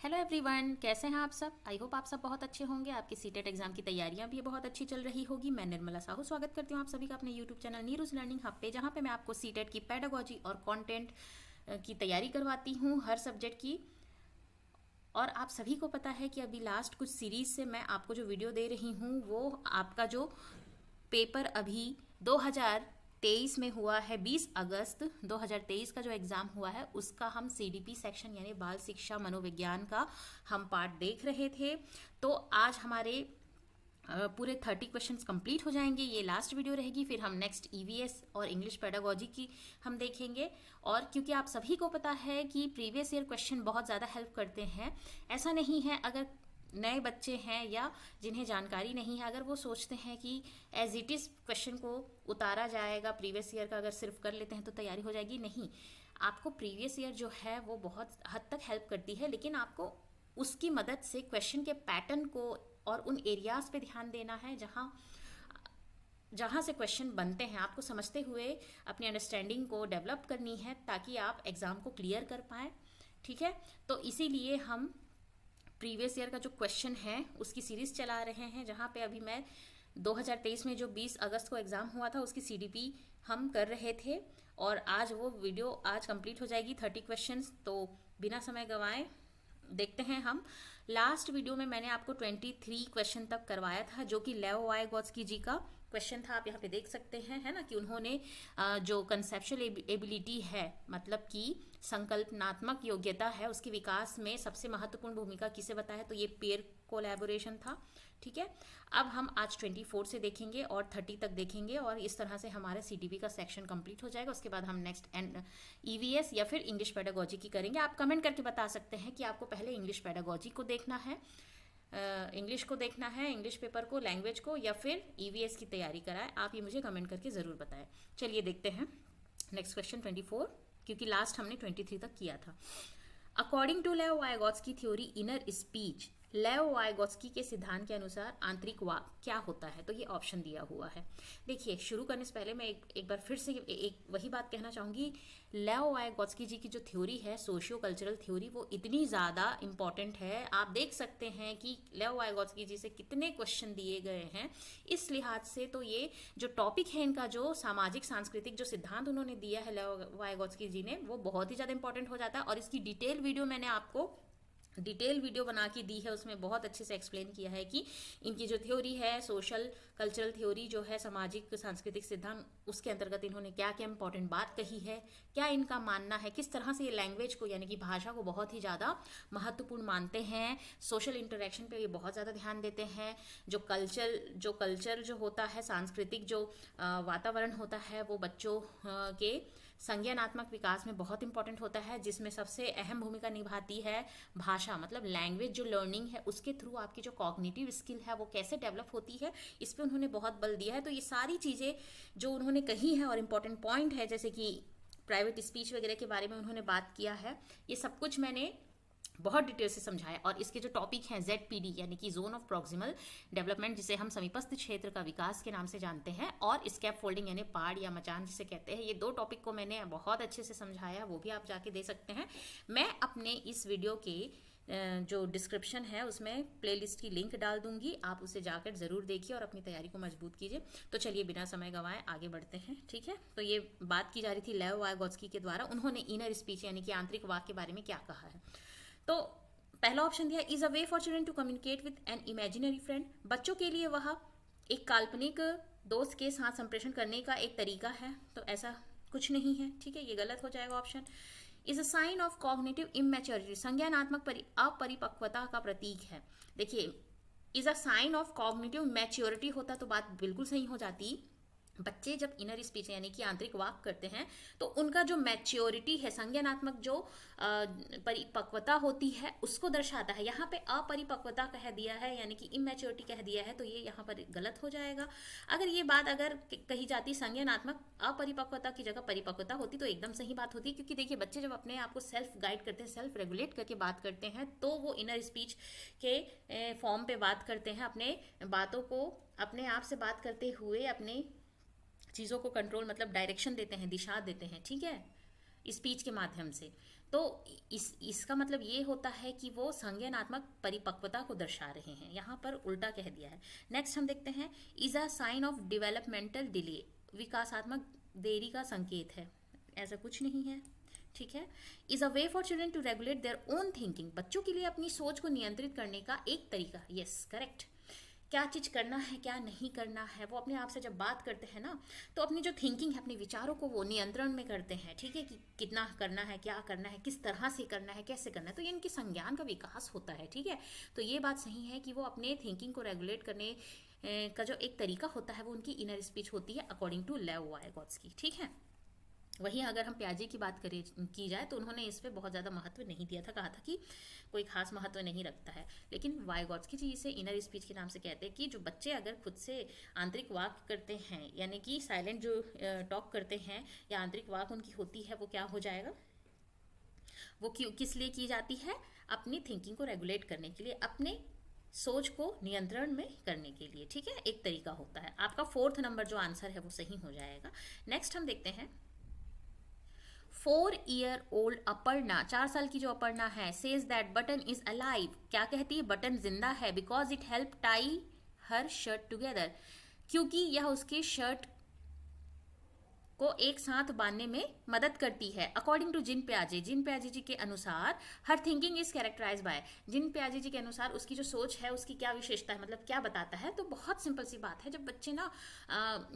Hello everyone, कैसे हैं आप सब। आई होप आप सब बहुत अच्छे होंगे। आपकी सीटेट एग्जाम की तैयारियां भी बहुत अच्छी चल रही होगी। मैं निर्मला साहू स्वागत करती हूं आप सभी का अपने यूट्यूब चैनल नीरूज लर्निंग हब पे, जहां पे मैं आपको सीटेट की पेडागोजी और कंटेंट की तैयारी करवाती हूं हर सब्जेक्ट की। और आप सभी को पता है कि अभी लास्ट कुछ सीरीज से मैं आपको जो वीडियो दे रही हूँ वो आपका जो पेपर अभी 2023 में हुआ है, 20 अगस्त 2023 का जो एग्ज़ाम हुआ है उसका हम सीडीपी सेक्शन यानी बाल शिक्षा मनोविज्ञान का हम पार्ट देख रहे थे। तो आज हमारे पूरे 30 क्वेश्चंस कंप्लीट हो जाएंगे। ये लास्ट वीडियो रहेगी, फिर हम नेक्स्ट ईवीएस और इंग्लिश पेडागोजी की हम देखेंगे। और क्योंकि आप सभी को पता है कि प्रीवियस ईयर क्वेश्चन बहुत ज़्यादा हेल्प करते हैं, ऐसा नहीं है अगर नए बच्चे हैं या जिन्हें जानकारी नहीं है, अगर वो सोचते हैं कि एज इट इज़ क्वेश्चन को उतारा जाएगा प्रीवियस ईयर का, अगर सिर्फ कर लेते हैं तो तैयारी हो जाएगी, नहीं। आपको प्रीवियस ईयर जो है वो बहुत हद तक हेल्प करती है, लेकिन आपको उसकी मदद से क्वेश्चन के पैटर्न को और उन एरियाज पे ध्यान देना है जहाँ जहाँ से क्वेश्चन बनते हैं। आपको समझते हुए अपनी अंडरस्टैंडिंग को डेवलप करनी है ताकि आप एग्ज़ाम को क्लियर कर पाएँ। ठीक है, तो इसीलिए हम प्रीवियस ईयर का जो क्वेश्चन है उसकी सीरीज चला रहे हैं, जहाँ पे अभी मैं 2023 में जो 20 अगस्त को एग्ज़ाम हुआ था उसकी सीडीपी हम कर रहे थे। और आज वो वीडियो आज कंप्लीट हो जाएगी 30 क्वेश्चंस। तो बिना समय गंवाए देखते हैं हम। लास्ट वीडियो में मैंने आपको 23 क्वेश्चन तक करवाया था, जो कि लेओ वाइगोत्स्की जी का क्वेश्चन था। आप यहाँ पे देख सकते हैं, है ना, कि उन्होंने जो कंसेप्चुअल एबिलिटी है, मतलब कि संकल्पनात्मक योग्यता है, उसके विकास में सबसे महत्वपूर्ण भूमिका किसे बताया, तो ये पेयर कोलैबोरेशन था। ठीक है, अब हम आज 24 से देखेंगे और 30 तक देखेंगे, और इस तरह से हमारा सीडीपी का सेक्शन कंप्लीट हो जाएगा। उसके बाद हम नेक्स्ट ईवीएस या फिर इंग्लिश पेडागोजी की करेंगे। आप कमेंट करके बता सकते हैं कि आपको पहले इंग्लिश पेडागोजी को देखना है, इंग्लिश को देखना है, इंग्लिश पेपर को, लैंग्वेज को, या फिर ईवीएस की तैयारी कराएं। आप ये मुझे कमेंट करके ज़रूर बताएं। चलिए देखते हैं नेक्स्ट क्वेश्चन 24, क्योंकि लास्ट हमने 23 तक किया था। अकॉर्डिंग टू लेओ वाइगोत्स्की थ्योरी इनर स्पीच, लेओ वाइगोत्स्की के सिद्धांत के अनुसार आंतरिक वाक क्या होता है, तो ये ऑप्शन दिया हुआ है। देखिए, शुरू करने से पहले मैं एक बार फिर से एक वही बात कहना चाहूँगी। लेओ वाइगोत्स्की जी की जो थ्योरी है, सोशियो कल्चरल थ्योरी, वो इतनी ज़्यादा इंपॉर्टेंट है। आप देख सकते हैं कि लेओ वाइगोत्स्की जी से कितने क्वेश्चन दिए गए हैं। इस लिहाज से तो ये जो टॉपिक है इनका, जो सामाजिक सांस्कृतिक जो सिद्धांत उन्होंने दिया है लेओ वाइगोत्स्की जी ने, वो बहुत ही ज़्यादा इंपॉर्टेंट हो जाता है। और इसकी डिटेल वीडियो मैंने आपको डिटेल वीडियो बना के दी है, उसमें बहुत अच्छे से एक्सप्लेन किया है कि इनकी जो थ्योरी है, सोशल कल्चरल थ्योरी जो है, सामाजिक सांस्कृतिक सिद्धांत, उसके अंतर्गत इन्होंने क्या क्या इंपॉर्टेंट बात कही है, क्या इनका मानना है, किस तरह से ये लैंग्वेज को यानी कि भाषा को बहुत ही ज़्यादा महत्वपूर्ण मानते हैं, सोशल इंटरेक्शन पे ये बहुत ज़्यादा ध्यान देते हैं। जो कल्चर जो होता है, सांस्कृतिक जो वातावरण होता है, वो बच्चों के संज्ञानात्मक विकास में बहुत इंपॉर्टेंट होता है, जिसमें सबसे अहम भूमिका निभाती है भाषा, मतलब लैंग्वेज जो लर्निंग है, उसके थ्रू आपकी जो कॉग्निटिव स्किल है वो कैसे डेवलप होती है, इस पे उन्होंने बहुत बल दिया है। तो ये सारी चीज़ें जो उन्होंने कही हैं और इम्पॉर्टेंट पॉइंट है, जैसे कि प्राइवेट स्पीच वगैरह के बारे में उन्होंने बात किया है, ये सब कुछ मैंने बहुत डिटेल से समझाया। और इसके जो टॉपिक हैं ZPD यानी कि जोन ऑफ प्रॉक्सिमल डेवलपमेंट, जिसे हम समीपस्थ क्षेत्र का विकास के नाम से जानते हैं, और स्कैप फोल्डिंग यानी पाड़ या मचान जिसे कहते हैं, ये दो टॉपिक को मैंने बहुत अच्छे से समझाया, वो भी आप जाके दे सकते हैं। मैं अपने इस वीडियो के जो डिस्क्रिप्शन है उसमें प्लेलिस्ट की लिंक डाल दूंगी, आप उसे जाकर ज़रूर देखिए और अपनी तैयारी को मजबूत कीजिए। तो चलिए बिना समय गंवाए आगे बढ़ते हैं। ठीक है, तो ये बात की जा रही थी लेओ वाइगोत्स्की के द्वारा, उन्होंने इनर स्पीच यानी कि आंतरिक वाक के बारे में क्या कहा है। तो पहला ऑप्शन दिया, is a way for children to communicate with an imaginary friend, बच्चों के लिए वह एक काल्पनिक दोस्त के साथ संप्रेषण करने का एक तरीका है, तो ऐसा कुछ नहीं है। ठीक है, ये गलत हो जाएगा option. Is a sign of cognitive immaturity, संज्ञानात्मक अपरिपक्वता का प्रतीक है। देखिए, is a sign of cognitive maturity होता तो बात बिल्कुल सही हो जाती। बच्चे जब इनर स्पीच यानी कि आंतरिक वाक करते हैं तो उनका जो मैच्योरिटी है, संज्ञानात्मक जो परिपक्वता होती है, उसको दर्शाता है। यहाँ पे अपरिपक्वता कह दिया है यानी कि इमेच्योरिटी कह दिया है, तो ये यहाँ पर गलत हो जाएगा। अगर ये बात अगर कही जाती संज्ञानात्मक अपरिपक्वता की जगह परिपक्वता होती तो एकदम सही बात होती, क्योंकि देखिए बच्चे जब अपने आप को सेल्फ गाइड करते हैं, सेल्फ रेगुलेट करके बात करते हैं, तो वो इनर स्पीच के फॉर्म पे बात करते हैं, अपने बातों को अपने आप से बात करते हुए अपने चीज़ों को कंट्रोल मतलब डायरेक्शन देते हैं, दिशा देते हैं। ठीक है, स्पीच के माध्यम से। तो इसका मतलब ये होता है कि वो संज्ञानात्मक परिपक्वता को दर्शा रहे हैं, यहाँ पर उल्टा कह दिया है। नेक्स्ट हम देखते हैं, is a sign of developmental delay, विकासात्मक देरी का संकेत है, ऐसा कुछ नहीं है, ठीक है। Is a way for children to regulate their own thinking, बच्चों के लिए अपनी सोच को नियंत्रित करने का एक तरीका, यस करेक्ट। क्या चीज़ करना है क्या नहीं करना है, वो अपने आप से जब बात करते हैं ना, तो अपनी जो थिंकिंग है, अपने विचारों को वो नियंत्रण में करते हैं, ठीक है, कि कितना करना है, क्या करना है, किस तरह से करना है, कैसे करना है, तो ये इनकी संज्ञान का विकास होता है, ठीक है। तो ये बात सही है कि वो अपने थिंकिंग को रेगुलेट करने का जो एक तरीका होता है वो उनकी इनर स्पीच होती है, अकॉर्डिंग टू लेव वाइगोत्स्की, ठीक है। वहीं अगर हम प्याजे की बात करें की जाए तो उन्होंने इस पे बहुत ज़्यादा महत्व नहीं दिया था, कहा था कि कोई खास महत्व नहीं रखता है। लेकिन वाइगोत्स्की जी इसे इनर स्पीच के नाम से कहते हैं कि जो बच्चे अगर खुद से आंतरिक वाक करते हैं, यानी कि साइलेंट जो टॉक करते हैं या आंतरिक वाक उनकी होती है, वो क्या हो जाएगा, वो क्यों किस लिए की जाती है, अपनी थिंकिंग को रेगुलेट करने के लिए, अपने सोच को नियंत्रण में करने के लिए, ठीक है, एक तरीका होता है। आपका 4th नंबर जो आंसर है वो सही हो जाएगा। नेक्स्ट हम देखते हैं, 4-year-old अपर्णा, 4 साल की जो अपर्णा है, says that button is alive, क्या कहती है, बटन जिंदा है, because it help tie her shirt together, क्योंकि यह उसके शर्ट को एक साथ बांधने में मदद करती है। अकॉर्डिंग टू जिन प्याजे, जिन प्याजे जी के अनुसार हर थिंकिंग इज कैरेक्टराइज बाय, जिन प्याजे जी के अनुसार उसकी जो सोच है उसकी क्या विशेषता है, मतलब क्या बताता है, तो बहुत सिंपल सी बात है, जब बच्चे ना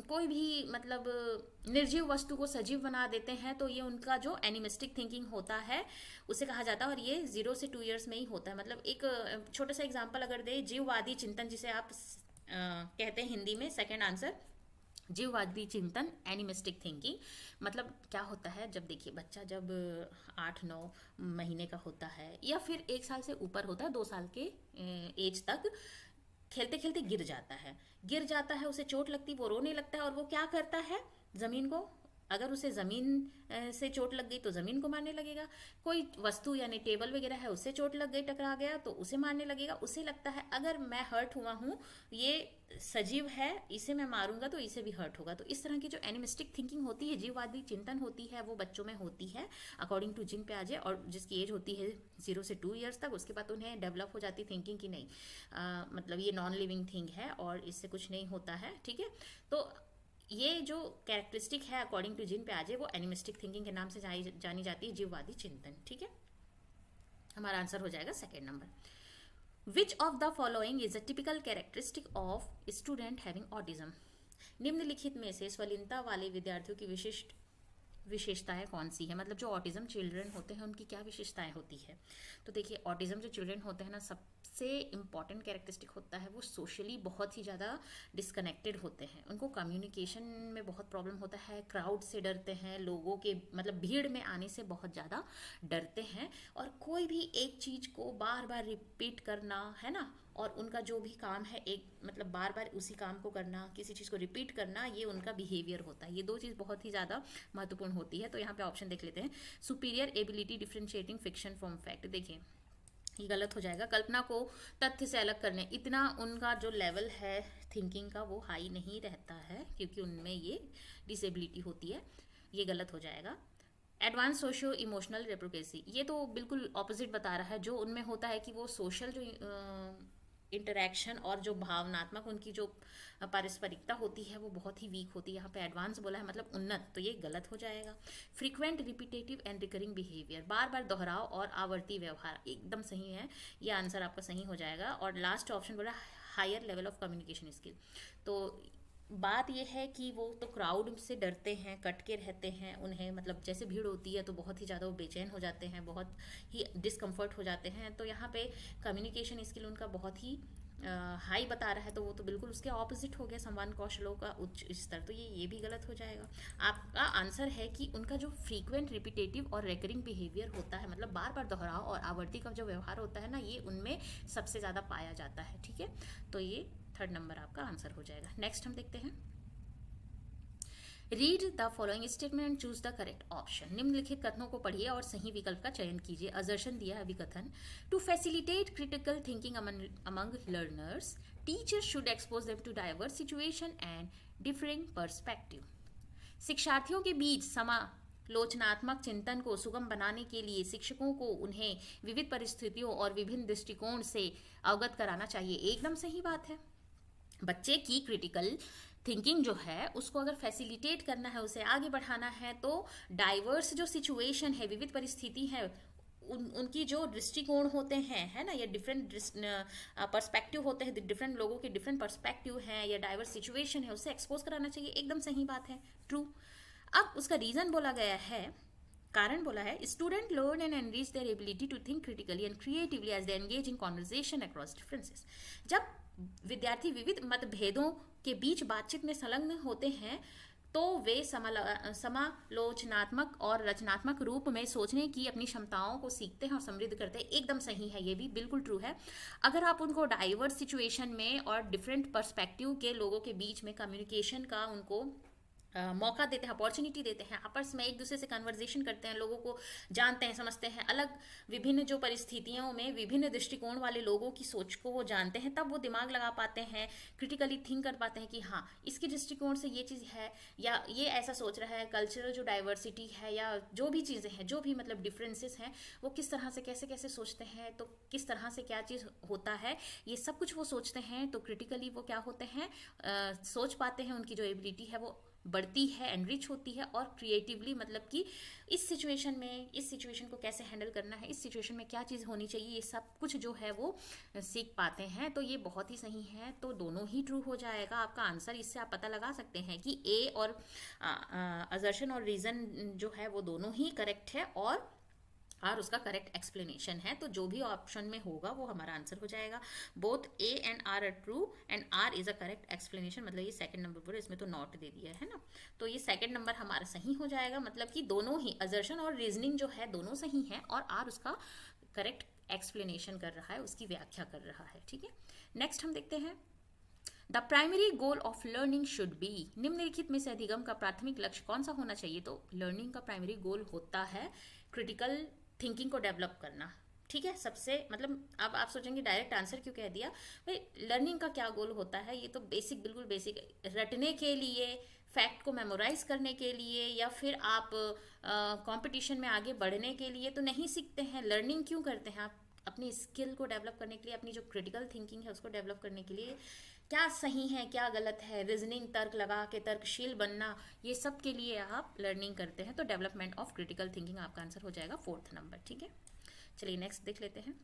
कोई भी मतलब निर्जीव वस्तु को सजीव बना देते हैं तो ये उनका जो एनिमिस्टिक थिंकिंग होता है उसे कहा जाता है, और ये 0 से 2 ईयर्स में ही होता है। मतलब एक छोटा सा एग्जाम्पल अगर दे, जीववादी चिंतन जिसे आप कहते हैं हिंदी में, सेकेंड आंसर जीववादी चिंतन, एनिमिस्टिक थिंकिंग, मतलब क्या होता है, जब देखिए बच्चा जब 8-9 महीने का होता है या फिर 1 साल से ऊपर होता है, 2 साल के एज तक, खेलते खेलते गिर जाता है, उसे चोट लगती, वो रोने लगता है, और वो क्या करता है, जमीन को, अगर उसे ज़मीन से चोट लग गई तो ज़मीन को मारने लगेगा, कोई वस्तु यानी टेबल वगैरह है उससे चोट लग गई, टकरा गया तो उसे मारने लगेगा, उसे लगता है अगर मैं हर्ट हुआ हूँ, ये सजीव है, इसे मैं मारूंगा तो इसे भी हर्ट होगा। तो इस तरह की जो एनिमिस्टिक थिंकिंग होती है, जीववादी चिंतन होती है, वो बच्चों में होती है अकॉर्डिंग टू जिन प्याजे, और जिसकी एज होती है 0 से 2 ईयर्स तक। उसके बाद उन्हें डेवलप हो जाती थिंकिंग की नहीं, मतलब ये नॉन लिविंग थिंग है और इससे कुछ नहीं होता है, ठीक है। तो ये जो कैरेक्टरिस्टिक है अकॉर्डिंग टू जिन प्याजे, वो एनिमिस्टिक थिंकिंग के नाम से जानी जाती है, जीववादी चिंतन, ठीक है। हमारा आंसर हो जाएगा 2nd number. Which of the following is a typical characteristic of student having autism, निम्नलिखित में से स्वलीनता वाले विद्यार्थियों की विशेषताएं कौन सी है, मतलब जो ऑटिज्म चिल्ड्रन होते हैं उनकी क्या विशेषताएं होती है। तो देखिए ऑटिज्म जो चिल्ड्रन होते हैं ना, सबसे इंपॉर्टेंट कैरेक्टरिस्टिक होता है वो सोशली बहुत ही ज़्यादा डिस्कनेक्टेड होते हैं, उनको कम्युनिकेशन में बहुत प्रॉब्लम होता है, क्राउड से डरते हैं, लोगों के मतलब भीड़ में आने से बहुत ज़्यादा डरते हैं, और कोई भी एक चीज़ को बार बार रिपीट करना है ना, और उनका जो भी काम है एक मतलब बार बार उसी काम को करना, किसी चीज़ को रिपीट करना, ये उनका बिहेवियर होता है। ये 2 चीज़ बहुत ही ज़्यादा महत्वपूर्ण होती है। तो यहाँ पे ऑप्शन देख लेते हैं, superior ability differentiating fiction from fact, देखिए ये गलत हो जाएगा, कल्पना को तथ्य से अलग करने, इतना उनका जो लेवल है थिंकिंग का वो हाई नहीं रहता है, क्योंकि उनमें ये डिसेबिलिटी होती है, ये गलत हो जाएगा। एडवांस सोशियो इमोशनल रेप्रोकेसी, ये तो बिल्कुल ऑपोजिट बता रहा है, जो उनमें होता है कि वो सोशल जो इंटरैक्शन और जो भावनात्मक उनकी जो पारस्परिकता होती है वो बहुत ही वीक होती है। यहाँ पे एडवांस बोला है मतलब उन्नत, तो ये गलत हो जाएगा। Frequent repetitive and recurring behaviour, बार बार दोहराव और आवर्ती व्यवहार, एकदम सही है, ये आंसर आपका सही हो जाएगा। और लास्ट ऑप्शन बोला higher level of communication skill, तो बात यह है कि वो तो क्राउड से डरते हैं, कट के रहते हैं, उन्हें मतलब जैसे भीड़ होती है तो बहुत ही ज़्यादा वो बेचैन हो जाते हैं, बहुत ही डिस्कम्फर्ट हो जाते हैं। तो यहाँ पे कम्युनिकेशन स्किल उनका बहुत ही हाई बता रहा है, तो वो तो बिल्कुल उसके ऑपोजिट हो गया, संवाद कौशलों का उच्च स्तर, तो ये भी गलत हो जाएगा। आपका आंसर है कि उनका जो फ्रीक्वेंट रिपीटेटिव और रेकरिंग बिहेवियर होता है, मतलब बार बार दोहराव और आवर्ती का जो व्यवहार होता है ना, ये उनमें सबसे ज़्यादा पाया जाता है, ठीक है। तो ये 3rd नंबर आपका आंसर हो जाएगा। नेक्स्ट हम देखते हैं, read the following statement and choose the correct option, निम्नलिखित कथनों को पढ़िए और सही विकल्प का चयन कीजिए। असर्शन दिया है अभिकथन, to facilitate critical thinking among learners, teachers should expose them to diverse situation and differing perspective, शिक्षार्थियों के बीच लोचनात्मक चिंतन को सुगम बनाने के लिए शिक्षकों को उन्हें विविध परिस्थितियों और विभिन्न दृष्टिकोण से अवगत कराना चाहिए। एकदम सही बात है। बच्चे की क्रिटिकल थिंकिंग जो है उसको अगर फैसिलिटेट करना है, उसे आगे बढ़ाना है, तो डाइवर्स जो सिचुएशन है, विविध परिस्थिति है, उनकी जो दृष्टिकोण होते हैं, है ना, या डिफरेंट पर्सपेक्टिव होते हैं, डिफरेंट लोगों के डिफरेंट पर्सपेक्टिव हैं या डाइवर्स सिचुएशन है, उससे एक्सपोज कराना चाहिए। एकदम सही बात है, ट्रू। अब उसका रीजन बोला गया है, कारण बोला है, student learn and enrich their ability to think critically and creatively as they engage in conversation across differences. जब विद्यार्थी विविध मतभेदों के बीच बातचीत में संलग्न होते हैं तो वे समालोचनात्मक और रचनात्मक रूप में सोचने की अपनी क्षमताओं को सीखते हैं और समृद्ध करते हैं। एकदम सही है, ये भी बिल्कुल ट्रू है। अगर आप उनको डाइवर्स सिचुएशन में और डिफरेंट पर्सपेक्टिव के लोगों के बीच में कम्युनिकेशन का उनको मौका देते हैं, अपॉर्चुनिटी देते हैं, आपस में एक दूसरे से कन्वर्जेशन करते हैं, लोगों को जानते हैं, समझते हैं, अलग विभिन्न जो परिस्थितियों में विभिन्न दृष्टिकोण वाले लोगों की सोच को वो जानते हैं, तब वो दिमाग लगा पाते हैं, क्रिटिकली थिंक कर पाते हैं कि हाँ इसके दृष्टिकोण से ये चीज़ है या ये ऐसा सोच रहा है। कल्चरल जो डाइवर्सिटी है या जो भी चीज़ें हैं, जो भी मतलब डिफरेंसेस हैं, वो किस तरह से कैसे कैसे सोचते हैं, तो किस तरह से क्या चीज़ होता है, ये सब कुछ वो सोचते हैं। तो क्रिटिकली वो क्या होते हैं, सोच पाते हैं, उनकी जो एबिलिटी है वो बढ़ती है, एनरिच होती है, और क्रिएटिवली मतलब कि इस सिचुएशन में, इस सिचुएशन को कैसे हैंडल करना है, इस सिचुएशन में क्या चीज़ होनी चाहिए, ये सब कुछ जो है वो सीख पाते हैं। तो ये बहुत ही सही है, तो दोनों ही ट्रू हो जाएगा आपका आंसर। इससे आप पता लगा सकते हैं कि ए और असर्शन और रीजन जो है वो दोनों ही करेक्ट है और आर उसका करेक्ट एक्सप्लेनेशन है। तो जो भी ऑप्शन में होगा वो हमारा आंसर हो जाएगा। Both A and R are true and R is a correct explanation. मतलब ये सेकंड नंबर पर, इसमें तो नॉट दे दिया है ना, तो ये सेकंड नंबर हमारा सही हो जाएगा। मतलब कि दोनों ही असर्शन और रीजनिंग जो है दोनों सही है और आर उसका करेक्ट एक्सप्लेनेशन कर रहा है, उसकी व्याख्या कर रहा है। ठीक है, नेक्स्ट हम देखते हैं। The primary goal of learning should be, निम्नलिखित में से अधिगम का प्राथमिक लक्ष्य कौन सा होना चाहिए। तो लर्निंग का प्राइमरी गोल होता है क्रिटिकल थिंकिंग को डेवलप करना। ठीक है, सबसे मतलब अब आप सोचेंगे डायरेक्ट आंसर क्यों कह दिया भाई, लर्निंग का क्या गोल होता है, ये तो बेसिक, बिल्कुल बेसिक, रटने के लिए, फैक्ट को मेमोराइज करने के लिए, या फिर आप कंपटीशन में आगे बढ़ने के लिए तो नहीं सीखते हैं। लर्निंग क्यों करते हैं आप, अपनी स्किल को डेवलप करने के लिए, अपनी जो क्रिटिकल थिंकिंग है उसको डेवलप करने के लिए, क्या सही है क्या गलत है, रीजनिंग, तर्क लगा के तर्कशील बनना, ये सब के लिए आप लर्निंग करते हैं। तो डेवलपमेंट ऑफ क्रिटिकल थिंकिंग आपका आंसर हो जाएगा 4th नंबर। ठीक है, चलिए नेक्स्ट देख लेते हैं।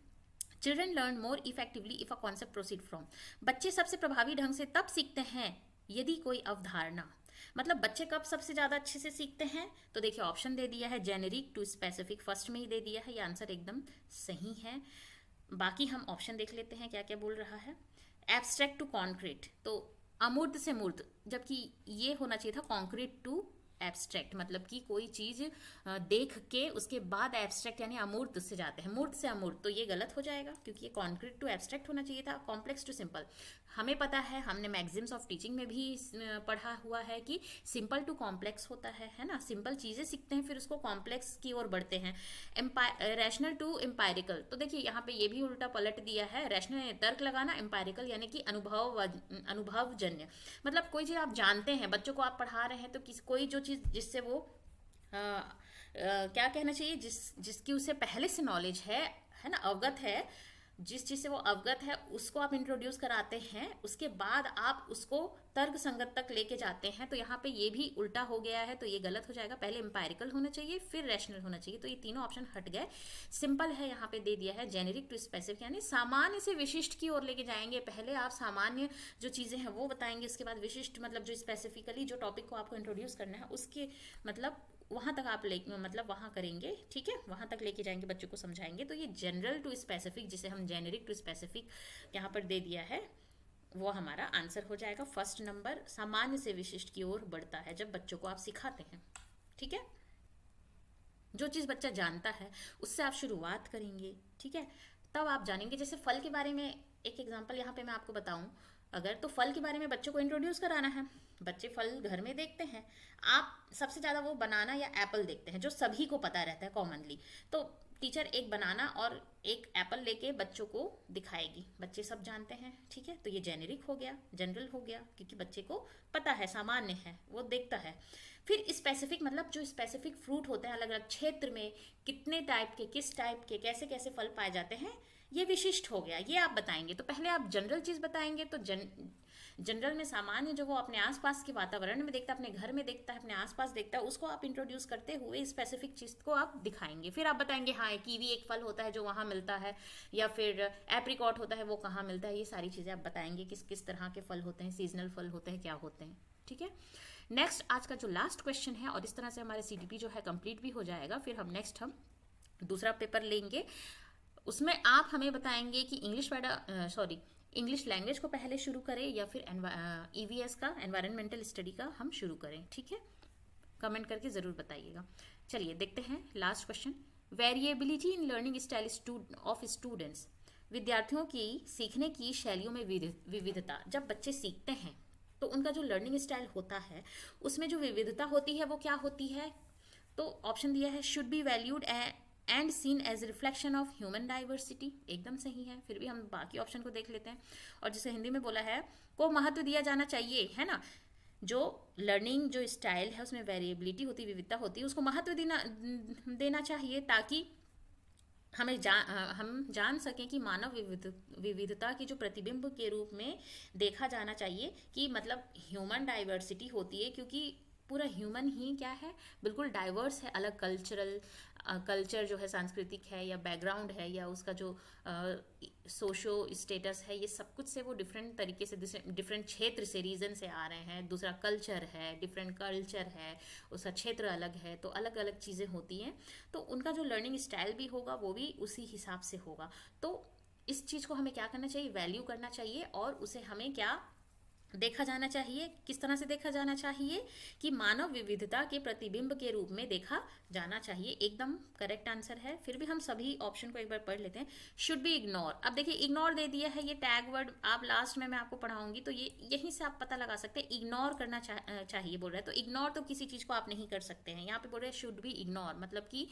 Children learn more effectively if a concept proceed from, बच्चे सबसे प्रभावी ढंग से तब सीखते हैं यदि कोई अवधारणा, मतलब बच्चे कब सबसे ज्यादा अच्छे से सीखते हैं। तो देखिए ऑप्शन दे दिया है जेनेरिक टू स्पेसिफिक, फर्स्ट में ही दे दिया है, ये आंसर एकदम सही है। बाकी हम ऑप्शन देख लेते हैं क्या क्या बोल रहा है। एब्स्ट्रैक्ट टू कॉन्क्रीट, तो अमूर्त से मूर्त, जबकि ये होना चाहिए था कॉन्क्रीट टू एब्स्ट्रैक्ट, मतलब कि कोई चीज देख के उसके बाद एब्स्ट्रैक्ट यानी अमूर्त से जाते हैं, मूर्त से अमूर्त, तो ये गलत हो जाएगा क्योंकि ये कॉन्क्रीट टू एब्स्ट्रैक्ट होना चाहिए था। कॉम्प्लेक्स टू सिंपल, हमें पता है, हमने मैगजिम्स ऑफ टीचिंग में भी पढ़ा हुआ है कि सिंपल टू कॉम्प्लेक्स होता है ना, सिंपल चीजें सीखते हैं फिर उसको कॉम्प्लेक्स की ओर बढ़ते हैं। रैशनल टू एम्पायरिकल, तो देखिए यहाँ पे ये भी उल्टा पलट दिया है, रैशनल तर्क लगाना, एम्पायरिकल यानी कि अनुभवजन्य, मतलब कोई चीज आप जानते हैं, बच्चों को आप पढ़ा रहे हैं तो कोई जो चीज जिससे वो क्या कहना चाहिए, जिसकी उसे पहले से नॉलेज है ना, अवगत है, जिस चीज से वो अवगत है उसको आप इंट्रोड्यूस कराते हैं, उसके बाद आप उसको तर्क संगत तक लेके जाते हैं। तो यहाँ पे ये भी उल्टा हो गया है, तो ये गलत हो जाएगा। पहले एम्पायरिकल होना चाहिए फिर रैशनल होना चाहिए, तो ये तीनों ऑप्शन हट गए। सिंपल है, यहाँ पे दे दिया है जेनेरिक टू स्पेसिफिक, यानी सामान्य से विशिष्ट की ओर लेके जाएंगे। पहले आप सामान्य जो चीजें हैं वो बताएंगे, उसके बाद विशिष्ट, मतलब जो स्पेसिफिकली जो टॉपिक को आपको इंट्रोड्यूस करना है उसके मतलब वहां तक आप मतलब वहां करेंगे। ठीक है, वहां तक लेके जाएंगे, बच्चों को समझाएंगे। तो ये जनरल टू स्पेसिफिक, जिसे हम जेनेरिक टू स्पेसिफिक यहाँ पर दे दिया है, वो हमारा आंसर हो जाएगा 1st नंबर। सामान्य से विशिष्ट की ओर बढ़ता है जब बच्चों को आप सिखाते हैं। ठीक है, जो चीज बच्चा जानता है उससे आप शुरुआत करेंगे। ठीक है, तब आप जानेंगे। जैसे फल के बारे में एक एग्जांपल यहाँ पे मैं आपको बताऊं, अगर तो फल के बारे में बच्चों को इंट्रोड्यूस कराना है, बच्चे फल घर में देखते हैं, आप सबसे ज्यादा वो बनाना या एप्पल देखते हैं जो सभी को पता रहता है कॉमनली। तो टीचर एक बनाना और एक एप्पल लेके बच्चों को दिखाएगी, बच्चे सब जानते हैं, ठीक है। तो ये जेनेरिक हो गया, जनरल हो गया, क्योंकि बच्चे को पता है, सामान्य है, वो देखता है। फिर स्पेसिफिक, मतलब जो स्पेसिफिक फ्रूट होते हैं अलग अलग क्षेत्र में, कितने टाइप के, किस टाइप के, कैसे कैसे फल पाए जाते हैं, ये विशिष्ट हो गया, ये आप बताएंगे। तो पहले आप जनरल चीज बताएंगे, तो जनरल में सामान्य जो वो अपने आसपास के वातावरण में देखता है, अपने घर में देखता है, अपने आसपास देखता है, उसको आप इंट्रोड्यूस करते हुए स्पेसिफिक चीज को आप दिखाएंगे। फिर आप बताएंगे हाँ कीवी एक फल होता है जो वहाँ मिलता है, या फिर एप्रिकॉट होता है वो कहाँ मिलता है, ये सारी चीजें आप बताएंगे, किस किस तरह के फल होते हैं, सीजनल फल होते हैं, क्या होते हैं, ठीक है। नेक्स्ट आज का जो लास्ट क्वेश्चन है, और इस तरह से हमारे सीडीपी जो है कंप्लीट भी हो जाएगा। फिर हम नेक्स्ट हम दूसरा पेपर लेंगे, उसमें आप हमें बताएंगे कि इंग्लिश लैंग्वेज को पहले शुरू करें या फिर ईवीएस का, एनवायरमेंटल स्टडी का हम शुरू करें, ठीक है। कमेंट करके जरूर बताइएगा। चलिए देखते हैं last question. Variability in learning style of students, विद्यार्थियों की सीखने की शैलियों में विविधता। जब बच्चे सीखते हैं तो उनका जो लर्निंग स्टाइल होता है उसमें जो विविधता होती है वो क्या होती है। तो ऑप्शन दिया है should be valued and seen as reflection of human diversity, एकदम सही है। फिर भी हम बाकी ऑप्शन को देख लेते हैं। और जिसे हिंदी में बोला है को महत्व दिया जाना चाहिए, है ना। जो लर्निंग जो स्टाइल है उसमें वेरिएबिलिटी होती, विविधता होती है, उसको महत्व देना चाहिए, ताकि हम जान सकें कि मानव विविधता की जो प्रतिबिंब के रूप में देखा जाना चाहिए, कि मतलब ह्यूमन डाइवर्सिटी होती है, क्योंकि पूरा ह्यूमन ही क्या है, बिल्कुल डाइवर्स है, अलग कल्चर जो है, सांस्कृतिक है या बैकग्राउंड है, या उसका जो सोशो स्टेटस है, ये सब कुछ से वो डिफरेंट तरीके से, डिफरेंट क्षेत्र से, रीजन से आ रहे हैं। दूसरा कल्चर है, डिफरेंट कल्चर है, उसका क्षेत्र अलग है, तो अलग अलग चीज़ें होती हैं। तो उनका जो लर्निंग स्टाइल भी होगा वो भी उसी हिसाब से होगा। तो इस चीज़ को हमें क्या करना चाहिए, वैल्यू करना चाहिए, और उसे हमें क्या देखा जाना चाहिए, किस तरह से देखा जाना चाहिए, कि मानव विविधता के प्रतिबिंब के रूप में देखा जाना चाहिए। एकदम करेक्ट आंसर है। फिर भी हम सभी ऑप्शन को एक बार पढ़ लेते हैं। शुड बी इग्नोर, अब देखिए इग्नोर दे दिया है, ये टैग वर्ड आप लास्ट में मैं आपको पढ़ाऊंगी, तो ये यहीं से आप पता लगा सकते हैं। इग्नोर करना चाहिए बोल रहे हैं, तो इग्नोर तो किसी चीज को आप नहीं कर सकते हैं। यहाँ पे बोल रहे हैं शुड बी इग्नोर, मतलब कि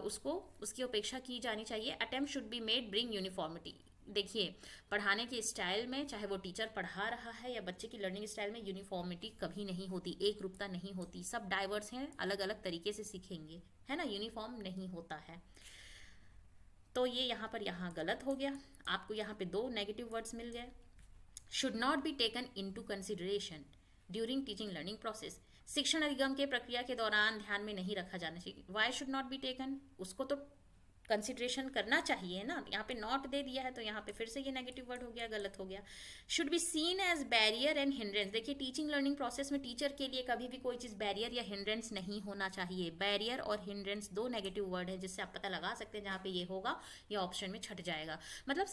उसको उसकी उपेक्षा की जानी चाहिए। Attempt should be made bring uniformity, देखिए पढ़ाने के स्टाइल में, चाहे वो टीचर पढ़ा रहा है या बच्चे की लर्निंग स्टाइल में, यूनिफॉर्मिटी कभी नहीं होती, एक रूपता नहीं होती, सब डाइवर्स हैं, अलग अलग तरीके से सीखेंगे, है ना, यूनिफॉर्म नहीं होता है। तो ये यहाँ गलत हो गया, आपको यहाँ पे 2 नेगेटिव वर्ड्स मिल गए। Should not be taken into consideration during teaching learning process, शिक्षण अधिगम के प्रक्रिया के दौरान ध्यान में नहीं रखा जाना चाहिए। Why should not be taken, उसको तो कंसिडरेशन करना चाहिए ना, यहाँ पे नॉट दे दिया है, तो यहाँ पे फिर से ये नेगेटिव वर्ड हो गया, गलत हो गया। Should be seen as barrier and hindrance, देखिए टीचिंग लर्निंग प्रोसेस में टीचर के लिए कभी भी कोई चीज़ बैरियर या हिंड्रेंस नहीं होना चाहिए। बैरियर और हिंड्रेंस 2 नेगेटिव वर्ड है, जिससे आप पता लगा सकते हैं जहाँ पे ये होगा ये ऑप्शन में छट जाएगा। मतलब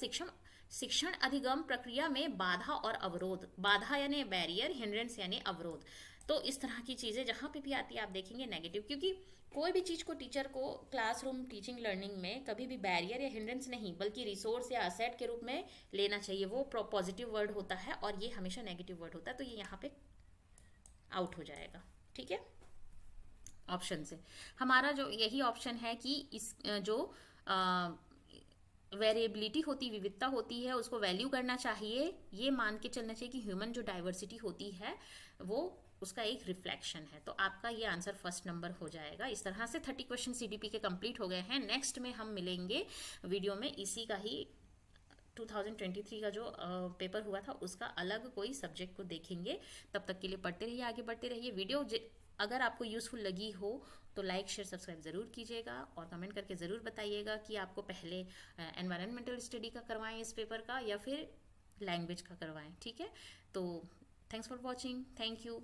शिक्षण अधिगम प्रक्रिया में बाधा और अवरोध, बाधा यानी बैरियर, हिंड्रेंस यानी अवरोध, तो इस तरह की चीज़ें जहाँ पे भी आती है आप देखेंगे नेगेटिव, क्योंकि कोई भी चीज़ को टीचर को क्लासरूम टीचिंग लर्निंग में कभी भी बैरियर या हिंड्रेंस नहीं, बल्कि रिसोर्स या असेट के रूप में लेना चाहिए, वो पॉजिटिव वर्ड होता है, और ये हमेशा नेगेटिव वर्ड होता है, तो ये यहाँ पे आउट हो जाएगा, ठीक है। ऑप्शन से हमारा जो यही ऑप्शन है कि इस जो वेरिएबिलिटी होती, विविधता होती है, उसको वैल्यू करना चाहिए, ये मान के चलना चाहिए कि ह्यूमन जो डाइवर्सिटी होती है वो उसका एक रिफ्लेक्शन है। तो आपका ये आंसर फर्स्ट नंबर हो जाएगा। इस तरह से 30 क्वेश्चन सीडीपी के कंप्लीट हो गए हैं। नेक्स्ट में हम मिलेंगे वीडियो में इसी का ही 2023 का जो पेपर हुआ था उसका अलग कोई सब्जेक्ट को देखेंगे। तब तक के लिए पढ़ते रहिए, आगे बढ़ते रहिए। वीडियो अगर आपको यूज़फुल लगी हो तो लाइक शेयर सब्सक्राइब ज़रूर कीजिएगा, और कमेंट करके ज़रूर बताइएगा कि आपको पहले एनवायरमेंटल स्टडी का करवाएं इस पेपर का, या फिर लैंग्वेज का करवाएं, ठीक है। तो thanks for watching, thank you.